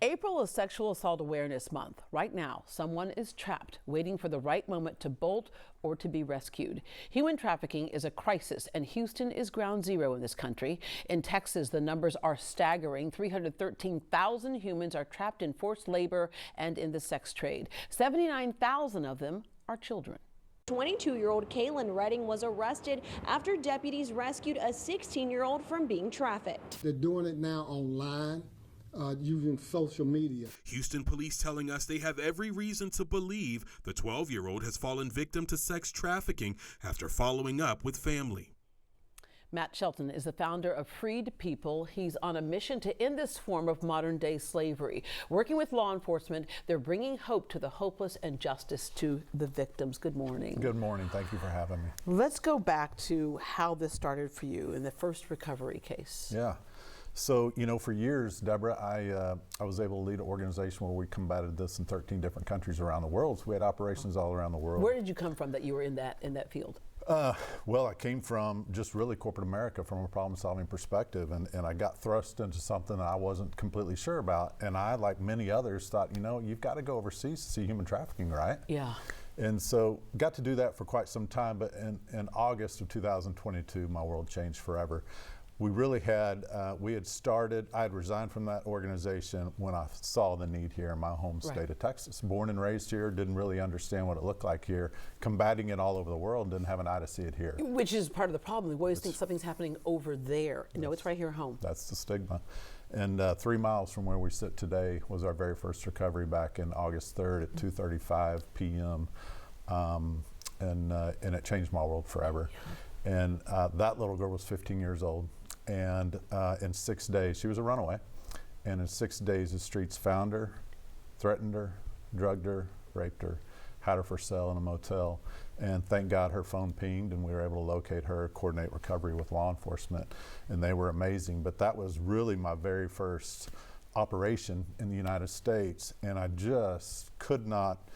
April is Sexual Assault Awareness Month. Right now, someone is trapped, waiting for the right moment to bolt or to be rescued. Human trafficking is a crisis, and Houston is ground zero in this country. In Texas, the numbers are staggering. 313,000 humans are trapped in forced labor and in the sex trade. 79,000 of them are children. 22-year-old Kaylin Redding was arrested after deputies rescued a 16-year-old from being trafficked. They're doing it now online. Using social media. Houston police telling us they have every reason to believe the 12-year-old has fallen victim to sex trafficking after following up with family. Matt Shelton is the founder of Freed People. He's on a mission to end this form of modern-day slavery. Working with law enforcement, they're bringing hope to the hopeless and justice to the victims. Good morning. Good morning. Thank you for having me. Let's go back to how this started for you in the first recovery case. Yeah. So, you know, for years, Deborah, I was able to lead an organization where we combated this in 13 different countries around the world. So we had operations all around the world. Where did you come from that you were in that field? Well, I came from just really corporate America from a problem-solving perspective, and I got thrust into something that I wasn't completely sure about. And I, like many others, thought, you know, you've got to go overseas to see human trafficking, right? Yeah. And so got to do that for quite some time, but in August of 2022, my world changed forever. We really had, I had resigned from that organization when I saw the need here in my home state of Texas. Born and raised here, didn't really understand what it looked like here, combating it all over the world, didn't have an eye to see it here. Which is part of the problem. We always think something's happening over there. No, it's right here at home. That's the stigma. And 3 miles from where we sit today was our very first recovery back in August 3rd at 2:35 p.m. And it changed my world forever. And that little girl was 15 years old. And in 6 days, she was a runaway, and in 6 days the streets found her, threatened her, drugged her, raped her, had her for sale in a motel, and thank God her phone pinged and we were able to locate her, coordinate recovery with law enforcement, and they were amazing. But that was really my very first operation in the United States, and I just could not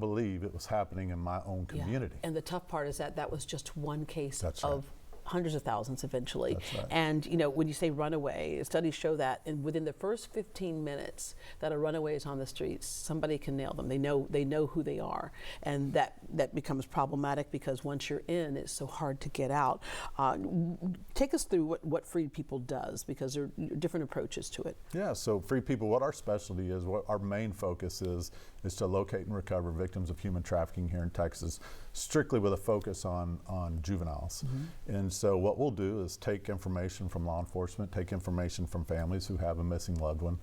believe it was happening in my own community. Yeah. And the tough part is that was just one case That's of hundreds of thousands eventually. That's right. And you know, when you say runaway, studies show that within the first 15 minutes that a runaway is on the streets, somebody can nail them. They know who they are, and that becomes problematic because once you're in, it's so hard to get out. Take us through what Freed People does, because there are different approaches to it. Yeah, so Freed People, what our specialty is, what our main focus is to locate and recover victims of human trafficking here in Texas, strictly with a focus on juveniles. Mm-hmm. And so what we'll do is take information from law enforcement, take information from families who have a missing loved one,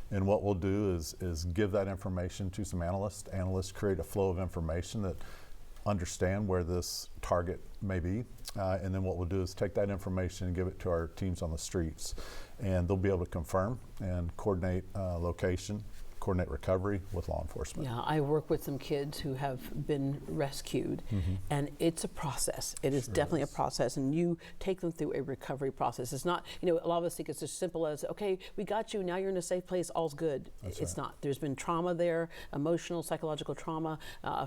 and what we'll do is give that information to some analysts. Analysts create a flow of information that understand where this target may be, and then what we'll do is take that information and give it to our teams on the streets, and they'll be able to confirm and coordinate location, coordinate recovery with law enforcement. Yeah, I work with some kids who have been rescued, and it's a process. It is definitely a process, and you take them through a recovery process. It's not, you know, a lot of us think it's as simple as, okay, we got you, now you're in a safe place, all's good. It's not. There's been trauma there, emotional, psychological trauma,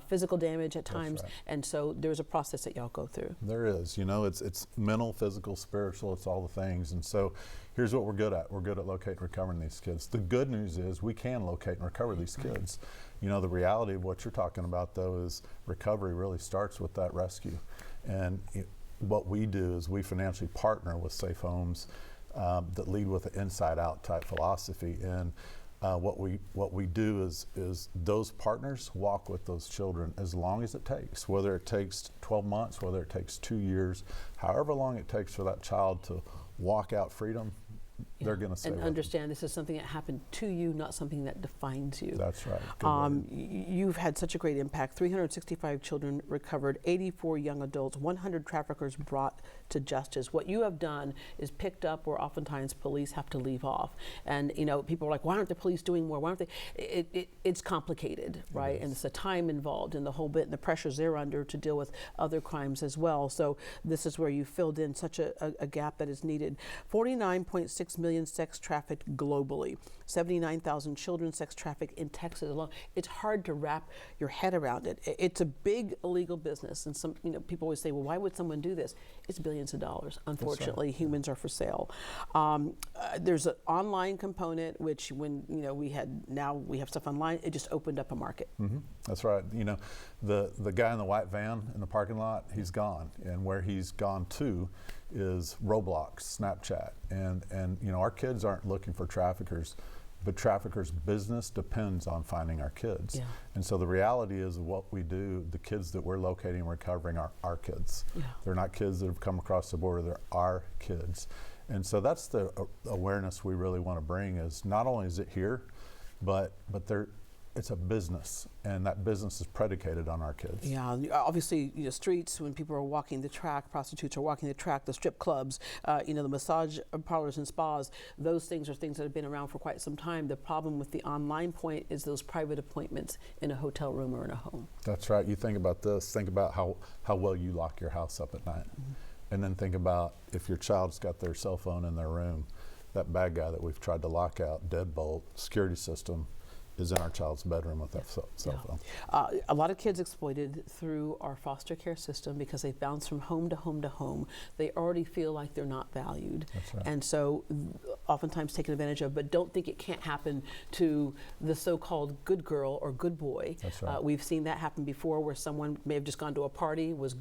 physical damage at times, and so there's a process that y'all go through. There is, you know, it's mental, physical, spiritual, it's all the things, and so here's what we're good at. We're good at locating and recovering these kids. The good news is we can locate and recover these kids. You know, the reality of what you're talking about, though, is recovery really starts with that rescue. And what we do is we financially partner with safe homes that lead with an inside-out type philosophy. And what we do is those partners walk with those children as long as it takes, whether it takes 12 months, whether it takes 2 years, however long it takes for that child to walk out freedom. They're going to stay and with understand them. This is something that happened to you, not something that defines you. That's right. You've had such a great impact. 365 children recovered, 84 young adults, 100 traffickers brought to justice. What you have done is picked up where oftentimes police have to leave off. And you know, people are like, why aren't the police doing more? Why aren't they? It's complicated, right? And it's the time involved and the whole bit and the pressures they're under to deal with other crimes as well. So this is where you filled in such a gap that is needed. $49.6 million million sex trafficked globally, 79,000 children sex trafficked in Texas alone. It's hard to wrap your head around it. It's a big illegal business, and some people always say, well, why would someone do this? It's billions of dollars. Unfortunately, humans are for sale. There's an online component, which when we have stuff online, it just opened up a market. That's right. The guy in the white van in the parking lot, he's gone, and where he's gone to is Roblox, Snapchat, and our kids aren't looking for traffickers, but traffickers' business depends on finding our kids. Yeah. And so the reality is what we do, the kids that we're locating and recovering are our kids. Yeah. They're not kids that have come across the border, they're our kids. And so that's the awareness we really want to bring, is not only is it here, but it's a business, and that business is predicated on our kids. Yeah, obviously, streets, when people are walking the track, prostitutes are walking the track, the strip clubs, the massage parlors and spas, those things are things that have been around for quite some time. The problem with the online point is those private appointments in a hotel room or in a home. That's right. You think about this, think about how well you lock your house up at night. And then think about if your child's got their cell phone in their room, that bad guy that we've tried to lock out, deadbolt, security system, is in our child's bedroom with that cell phone. A lot of kids exploited through our foster care system because they bounce from home to home to home. They already feel like they're not valued. That's right. And so oftentimes taken advantage of, but don't think it can't happen to the so-called good girl or good boy. That's right. We've seen that happen before, where someone may have just gone to a party, was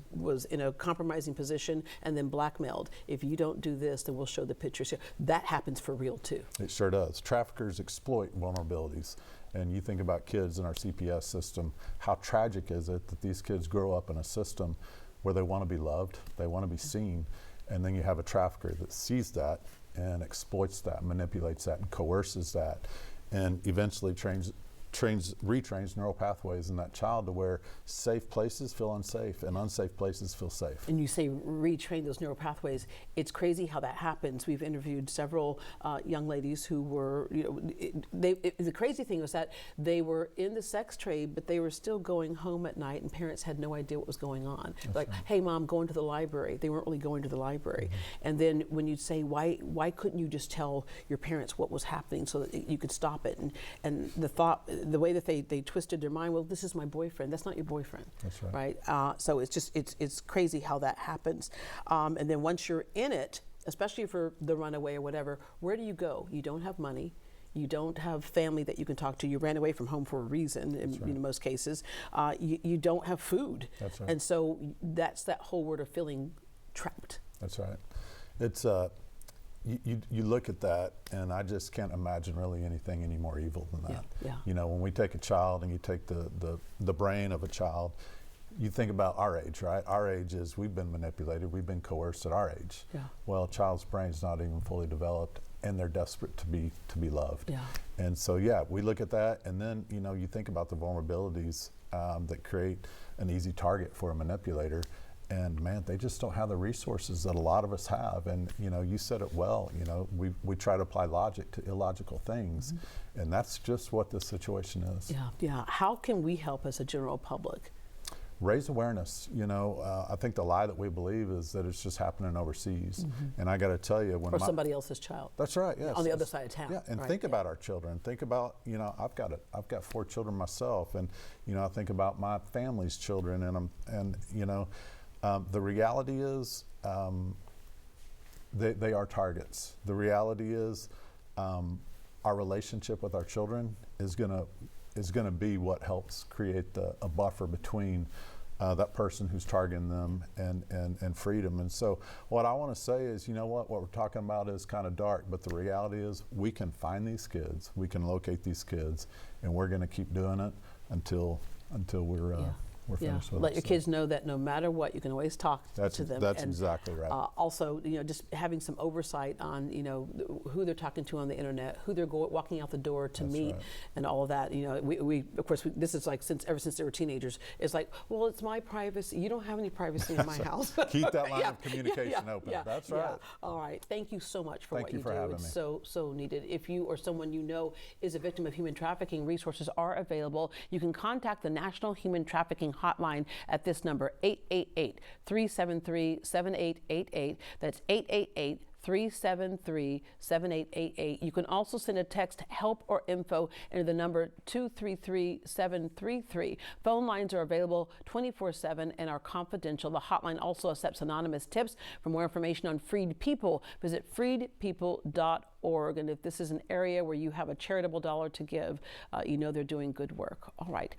in a compromising position, and then blackmailed. If you don't do this, then we'll show the pictures here. That happens for real too. It sure does. Traffickers exploit vulnerabilities. And you think about kids in our CPS system, how tragic is it that these kids grow up in a system where they want to be loved, they want to be seen, and then you have a trafficker that sees that and exploits that, manipulates that, and coerces that, and eventually retrains neural pathways in that child to where safe places feel unsafe and unsafe places feel safe. And you say retrain those neural pathways. It's crazy how that happens. We've interviewed several young ladies who were, the crazy thing was that they were in the sex trade, but they were still going home at night, and parents had no idea what was going on. That's like, right. Hey mom, going to the library. They weren't really going to the library. And then when you'd say, why couldn't you just tell your parents what was happening so that you could stop it? And the way that they twisted their mind, well, this is my boyfriend. That's not your boyfriend. That's right. Right? So it's crazy how that happens. And then once you're in it, especially for the runaway or whatever, where do you go? You don't have money. You don't have family that you can talk to. You ran away from home for a reason in most cases. You don't have food. That's right. And so that's that whole word of feeling trapped. That's right. It's you look at that, and I just can't imagine really anything any more evil than that. Yeah. When we take a child and you take the brain of a child, you think about our age, right? Our age is we've been manipulated, we've been coerced at our age. Yeah. Well, a child's brain's not even fully developed, and they're desperate to be loved. Yeah. And so we look at that, and then you think about the vulnerabilities that create an easy target for a manipulator. And man, they just don't have the resources that a lot of us have. And you said it well. We try to apply logic to illogical things, and that's just what this situation is. Yeah. How can we help as a general public? Raise awareness. I think the lie that we believe is that it's just happening overseas. And I got to tell you, or somebody else's child. That's right. Yes. On the other side of town. Yeah. And think about our children. Think about I've got 4 children myself, and I think about my family's children, and the reality is they are targets. The reality is our relationship with our children is gonna be what helps create a buffer between that person who's targeting them and freedom. And so what I want to say is, what we're talking about is kind of dark, but the reality is we can find these kids, we can locate these kids, and we're going to keep doing it until we're finished with it. Let your kids know that no matter what, you can always talk to them. That's exactly right. Also, just having some oversight on, who they're talking to on the internet, who they're walking out the door to meet, right. And all of that. We of course, this is like ever since they were teenagers. It's like, well, it's my privacy. You don't have any privacy in my house. Keep that line of communication open. That's right. Yeah. All right. Thank you so much for Thank what you you for do. having It's me. so needed. If you or someone is a victim of human trafficking, resources are available. You can contact the National Human Trafficking Hotline at this number, 888-373-7888. That's 888 373-7888. You can also send a text help or info into the number 233-733. Phone lines are available 24/7 and are confidential. The hotline also accepts anonymous tips. For more information on freed people, visit freedpeople.org. And if this is an area where you have a charitable dollar to give, you know they're doing good work. All right.